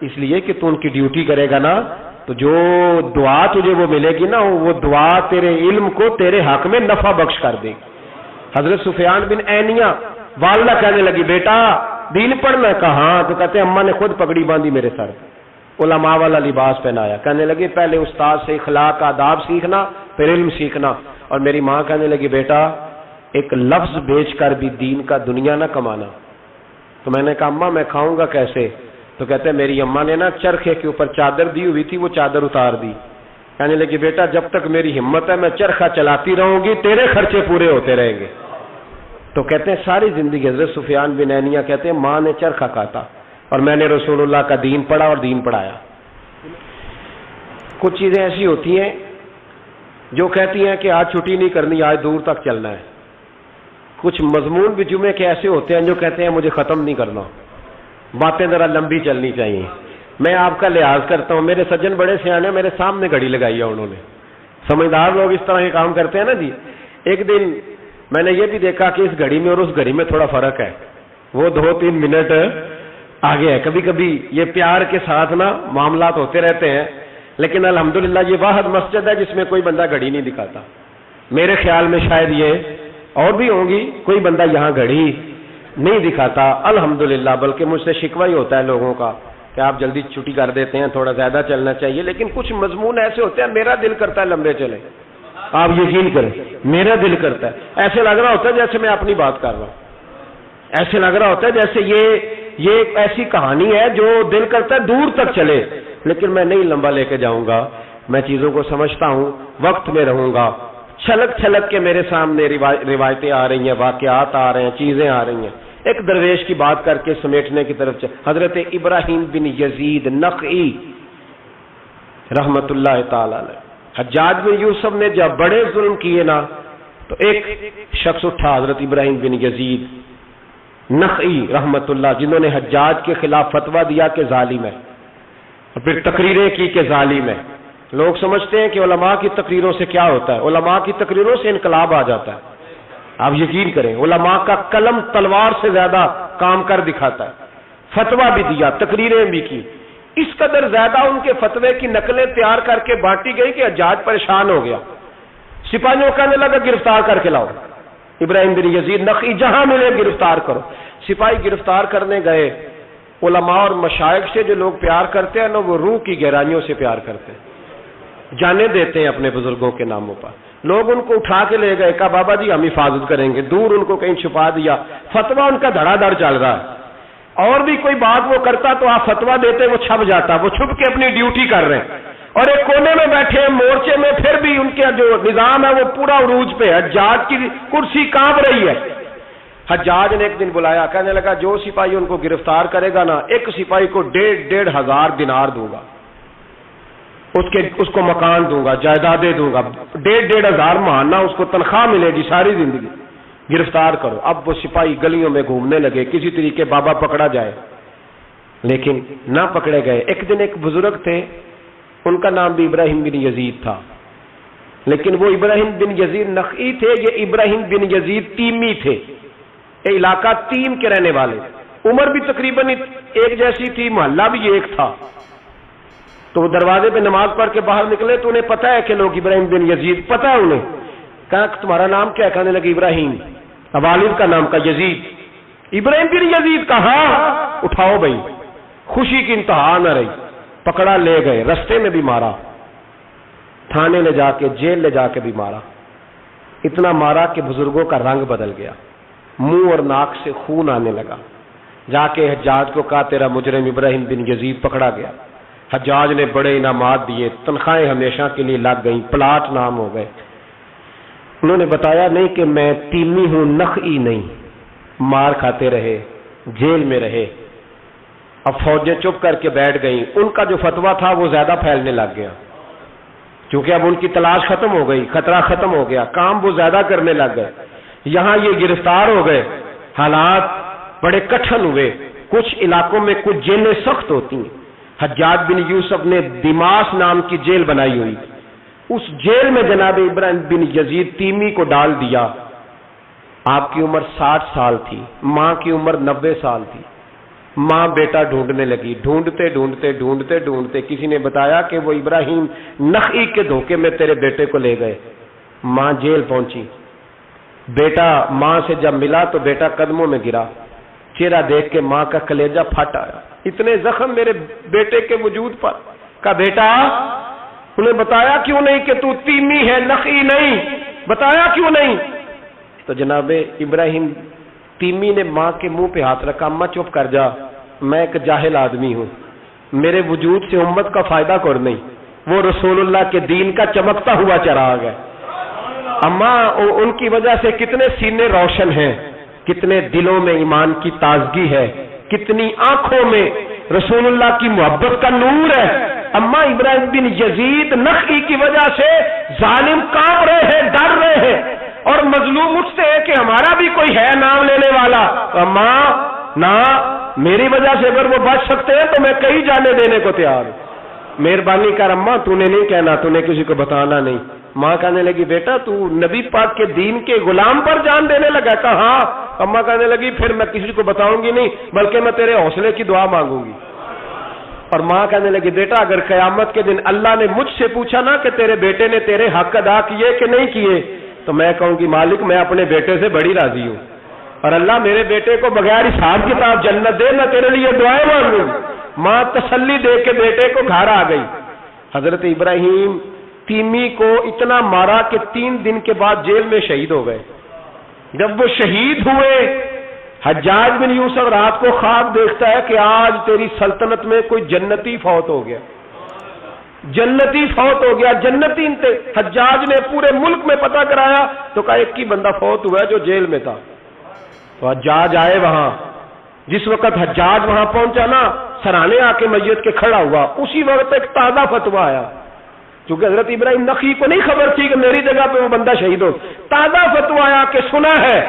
اس لیے کہ تو ان کی ڈیوٹی کرے گا نا تو جو دعا تجھے وہ ملے گی نا, وہ دعا تیرے علم کو تیرے حق میں نفع بخش کر دے گی. حضرت سفیان بن عینیہ والدہ کہنے لگی بیٹا دین پڑھنا؟ کہا ہاں. تو کہتے ہیں اماں نے خود پگڑی باندھی میرے سر, علماء والا لباس پہنایا. کہنے لگے پہلے استاد سے اخلاق آداب سیکھنا, پھر علم سیکھنا. اور میری ماں کہنے لگی بیٹا ایک لفظ بیچ کر بھی دین کا دنیا نہ کمانا. تو میں نے کہا اماں میں کھاؤں گا کیسے؟ تو کہتے ہیں میری اماں نے نا چرخے کے اوپر چادر دی ہوئی تھی, وہ چادر اتار دی. کہنے لگی بیٹا جب تک میری ہمت ہے میں چرخہ چلاتی رہوں گی, تیرے خرچے پورے ہوتے رہیں گے. تو کہتے ہیں ساری زندگی حضرت سفیان بن عینیہ کہتے ہیں ماں نے چرخہ کاٹا اور میں نے رسول اللہ کا دین پڑھا اور دین پڑھایا. کچھ چیزیں ایسی ہوتی ہیں جو کہتی ہیں کہ آج چھٹی نہیں کرنی، آج دور تک چلنا ہے. کچھ مضمون بھی جمعے کے ایسے ہوتے ہیں جو کہتے ہیں مجھے ختم نہیں کرنا، باتیں ذرا لمبی چلنی چاہیے. میں آپ کا لحاظ کرتا ہوں، میرے سجن بڑے سیانے میرے سامنے گھڑی لگائی ہے انہوں نے. سمجھدار لوگ اس طرح کے کام کرتے ہیں نا جی. ایک دن میں نے یہ بھی دیکھا کہ اس گھڑی میں اور اس گھڑی میں تھوڑا فرق ہے، وہ 2-3 منٹ آگے ہے. کبھی کبھی یہ پیار کے ساتھ نا معاملات ہوتے رہتے ہیں، لیکن الحمدللہ یہ واحد مسجد ہے جس میں کوئی بندہ گھڑی نہیں دکھاتا. میرے خیال میں شاید یہ اور بھی ہوں گی، کوئی بندہ یہاں گھڑی نہیں دکھاتا الحمدللہ. بلکہ مجھ سے شکوہ ہی ہوتا ہے لوگوں کا کہ آپ جلدی چھٹی کر دیتے ہیں، تھوڑا زیادہ چلنا چاہیے. لیکن کچھ مضمون ایسے ہوتے ہیں میرا دل کرتا ہے لمبے چلے. آپ یقین کریں میرا دل کرتا ہے، ایسے لگ رہا ہوتا ہے جیسے میں اپنی بات کر رہا ہوں، ایسے لگ رہا ہوتا ہے جیسے یہ ایک ایسی کہانی ہے جو دل کرتا ہے دور تک چلے. لیکن میں نہیں لمبا لے کے جاؤں گا، میں چیزوں کو سمجھتا ہوں، وقت میں رہوں گا. چھلک چھلک کے میرے سامنے روایتیں آ رہی ہیں، واقعات آ رہے ہیں، چیزیں آ رہی ہیں. ایک درویش کی بات کر کے سمیٹنے کی طرف حضرت ابراہیم بن یزید نخعی رحمت اللہ تعالی علیہ. حجاج بن یوسف نے جب بڑے ظلم کیے نا تو ایک شخص اٹھا حضرت ابراہیم بن یزید نخعی رحمت اللہ، جنہوں نے حجاج کے خلاف فتویٰ دیا کہ ظالم ہے اور پھر تقریریں کی کہ ظالم ہے. لوگ سمجھتے ہیں کہ علماء کی تقریروں سے کیا ہوتا ہے، علماء کی تقریروں سے انقلاب آ جاتا ہے. آپ یقین کریں علماء کا قلم تلوار سے زیادہ کام کر دکھاتا ہے. فتویٰ بھی دیا، تقریریں بھی کی. اس قدر زیادہ ان کے فتوے کی نقلیں تیار کر کے بانٹی گئی کہ حجاج پریشان ہو گیا. سپاہیوں کہنے لگا گرفتار کر کے لاؤ ابراہیم بن یزید نخعی، جہاں ملے گرفتار کرو. سپاہی گرفتار کرنے گئے. علماء اور مشائخ سے جو لوگ پیار کرتے ہیں نا وہ روح کی گہرائیوں سے پیار کرتے ہیں، جانے دیتے ہیں اپنے بزرگوں کے ناموں پر. لوگ ان کو اٹھا کے لے گئے، کہا بابا جی ہم حفاظت کریں گے. دور ان کو کہیں چھپا دیا. فتویٰ ان کا دھڑا دھڑ چل رہا ہے. اور بھی کوئی بات وہ کرتا تو آپ فتویٰ دیتے، وہ چھپ جاتا. وہ چھپ کے اپنی ڈیوٹی کر رہے ہیں اور ایک کونے میں بیٹھے ہیں مورچے میں، پھر بھی ان کا جو نظام ہے وہ پورا عروج پہ ہے. حجاج کی کرسی کانپ رہی ہے. حجاج نے ایک دن بلایا، کہنے لگا جو سپاہی ان کو گرفتار کرے گا نا، ایک سپاہی کو 1,500 دینار دوں گا، اس کو مکان دوں گا، جائیدادیں دوں گا. 1,500 ماہانہ اس کو تنخواہ ملے گی ساری زندگی. گرفتار کرو. اب وہ سپاہی گلیوں میں گھومنے لگے، کسی طریقے بابا پکڑا جائے، لیکن نہ پکڑے گئے. ایک دن ایک بزرگ تھے، ان کا نام بھی ابراہیم بن یزید تھا، لیکن وہ ابراہیم بن یزید نخعی تھے، یہ ابراہیم بن یزید تیمی تھے. یہ علاقہ تیم کے رہنے والے. عمر بھی تقریباً ایک جیسی تھی، محلہ بھی ایک تھا. تو وہ دروازے پہ نماز پڑھ کے باہر نکلے تو انہیں پتا ہے کہ لوگ ابراہیم بن یزید، پتا ہے انہیں. کہا تمہارا نام کیا؟ کہنے لگے ابراہیم. والد کا نام کا یزید. ابراہیم بن یزید کہا اٹھاؤ بھائی. خوشی کی انتہا نہ رہی. پکڑا لے گئے، رستے میں بھی مارا، تھانے لے جا کے جیل لے جا کے بھی مارا. اتنا مارا کہ بزرگوں کا رنگ بدل گیا، منہ اور ناک سے خون آنے لگا. جا کے حجاج کو کہا تیرا مجرم ابراہیم بن یزید پکڑا گیا. حجاج نے بڑے انعامات دیے، تنخواہیں ہمیشہ کے لیے لگ گئیں، پلاٹ نام ہو گئے. انہوں نے بتایا نہیں کہ میں تیمی ہوں، نخعی نہیں. مار کھاتے رہے، جیل میں رہے. اب فوجیں چپ کر کے بیٹھ گئیں. ان کا جو فتویٰ تھا وہ زیادہ پھیلنے لگ گیا، کیونکہ اب ان کی تلاش ختم ہو گئی، خطرہ ختم ہو گیا، کام وہ زیادہ کرنے لگ گئے. یہاں یہ گرفتار ہو گئے، حالات بڑے کٹھن ہوئے. کچھ علاقوں میں کچھ جیلیں سخت ہوتی ہیں. حجاج بن یوسف نے دماس نام کی جیل بنائی ہوئی، اس جیل میں جناب ابراہیم بن یزید تیمی کو ڈال دیا. آپ کی عمر 60 سال تھی، ماں کی عمر 90 سال تھی. ماں بیٹا ڈھونڈنے لگی، ڈھونڈتے ڈھونڈتے ڈھونڈتے ڈھونڈتے کسی نے بتایا کہ وہ ابراہیم نخعی کے دھوکے میں تیرے بیٹے کو لے گئے. ماں جیل پہنچی. بیٹا ماں سے جب ملا تو بیٹا قدموں میں گرا. چہرہ دیکھ کے ماں کا کلیجہ پھٹ آیا، اتنے زخم میرے بیٹے کے وجود پر. کہا بیٹا انہیں بتایا کیوں نہیں کہ تو تیمی ہے، نخعی نہیں؟ بتایا کیوں نہیں؟ تو جناب ابراہیم تیمی نے ماں کے منہ پہ ہاتھ رکھا. اماں چپ کر جا، میں ایک جاہل آدمی ہوں، میرے وجود سے امت کا فائدہ کوئی نہیں. وہ رسول اللہ کے دین کا چمکتا ہوا چراغ ہے. اماں ان کی وجہ سے کتنے سینے روشن ہیں. کتنے دلوں میں ایمان کی تازگی ہے، کتنی آنکھوں میں رسول اللہ کی محبت کا نور ہے۔ اما ابراہیم بن یزید نخعی کی وجہ سے ظالم کانپ رہے ہیں، ڈر رہے ہیں، اور مظلوم اٹھتے ہیں کہ ہمارا بھی کوئی ہے نام لینے والا۔ اما نہ، میری وجہ سے اگر وہ بچ سکتے ہیں تو میں کئی جانے دینے کو تیار ہوں۔ مہربانی کر اماں، تو نے نہیں کہنا، تو نے کسی کو بتانا نہیں۔ ماں کہنے لگی بیٹا تو نبی پاک کے دین کے غلام پر جان دینے لگا؟ کہا ہاں۔ اماں کہنے لگی پھر میں کسی کو بتاؤں گی نہیں، بلکہ میں تیرے حوصلے کی دعا مانگوں گی۔ اور ماں کہنے لگی بیٹا اگر قیامت کے دن اللہ نے مجھ سے پوچھا نا کہ تیرے بیٹے نے تیرے حق ادا کیے کہ نہیں کیے، تو میں کہوں گی مالک میں اپنے بیٹے سے بڑی راضی ہوں، اور اللہ میرے بیٹے کو بغیر حساب کتاب جنت دے، میں تیرے لیے دعائیں مانگوں۔ ماں تسلی دے کے بیٹے کو گھر آ گئی۔ حضرت ابراہیم تیمی کو اتنا مارا کہ 3 دن کے بعد جیل میں شہید ہو گئے۔ جب وہ شہید ہوئے، حجاج بن یوسف رات کو خواب دیکھتا ہے کہ آج تیری سلطنت میں کوئی جنتی فوت ہو گیا، جنتی فوت ہو گیا، جنتی تھے۔ حجاج نے پورے ملک میں پتہ کرایا تو کہا ایک ہی بندہ فوت ہوا ہے جو جیل میں تھا۔ تو حجاج آئے وہاں، جس وقت حجاج وہاں پہنچا نا، سرانے آ کے میت کے کھڑا ہوا، اسی وقت ایک تازہ فتویٰ آیا، چونکہ حضرت ابراہیم نخعی کو نہیں خبر تھی کہ میری جگہ پہ وہ بندہ شہید ہو۔ تازہ فتویٰ آیا کہ سنا ہے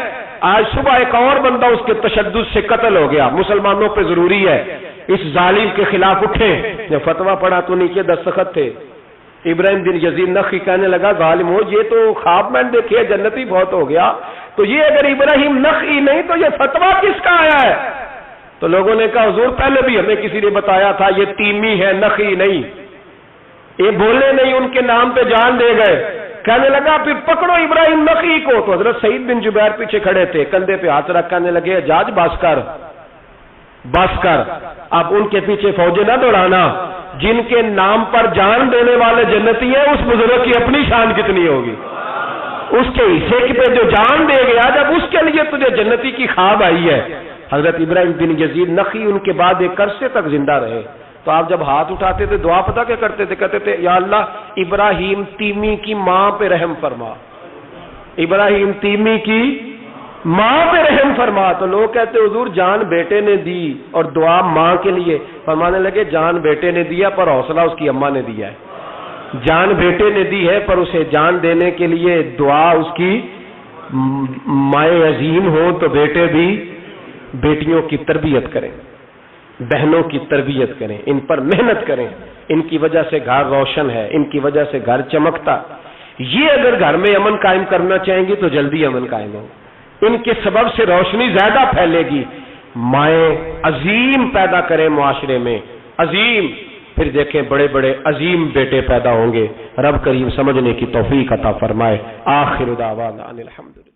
آج صبح ایک اور بندہ اس کے تشدد سے قتل ہو گیا، مسلمانوں پہ ضروری ہے اس ظالم کے خلاف اٹھیں۔ جب فتویٰ پڑھا تو نیچے دستخط تھے۔ ابراہیم بن یزید نخعی کہنے لگا ظالم ہو، یہ تو خواب میں دیکھیے جنتی بہت ہو گیا، تو یہ اگر ابراہیم نخعی نہیں تو یہ فتویٰ کس کا آیا ہے؟ تو لوگوں نے کہا حضور پہلے بھی ہمیں کسی نے بتایا تھا یہ تیمی ہے، نخعی نہیں۔ یہ بولے نہیں، ان کے نام پہ جان دے گئے۔ کہنے لگا پھر پکڑو ابراہیم نخعی کو۔ تو حضرت سعید بن جبیر پیچھے کھڑے تھے، کندھے پہ ہاتھ رکھ کہنے لگے حجاج بس کر، بس کر، اب ان کے پیچھے فوجیں نہ دوڑانا، جن کے نام پر جان دینے والے جنتی ہیں اس بزرگ کی اپنی شان کتنی ہوگی، اس کے حصے پہ جو جان دے گیا، جب اس کے لیے تجھے جنتی کی خواب آئی ہے۔ حضرت ابراہیم بن یزید نخعی ان کے بعد ایک عرصے تک زندہ رہے۔ تو آپ جب ہاتھ اٹھاتے تھے دعا پتہ کیا کرتے تھے؟ کہتے تھے یا اللہ ابراہیم تیمی کی ماں پہ رحم فرما، ابراہیم تیمی کی ماں پہ رحم فرما۔ تو لوگ کہتے حضور جان بیٹے نے دی اور دعا ماں کے لیے، فرمانے لگے جان بیٹے نے دیا پر حوصلہ اس کی اماں نے دیا ہے۔ جان بیٹے نے دی ہے پر اسے جان دینے کے لیے دعا اس کی مائیں عظیم ہو، تو بیٹے بھی بیٹیوں کی تربیت کریں، بہنوں کی تربیت کریں، ان پر محنت کریں، ان کی وجہ سے گھر روشن ہے، ان کی وجہ سے گھر چمکتا۔ یہ اگر گھر میں امن قائم کرنا چاہیں گی تو جلدی امن قائم ہو، ان کے سبب سے روشنی زیادہ پھیلے گی۔ مائیں عظیم پیدا کریں معاشرے میں، عظیم، پھر دیکھیں بڑے بڑے عظیم بیٹے پیدا ہوں گے۔ رب کریم سمجھنے کی توفیق عطا فرمائے۔ آخر دعوانا ان الحمد للہ۔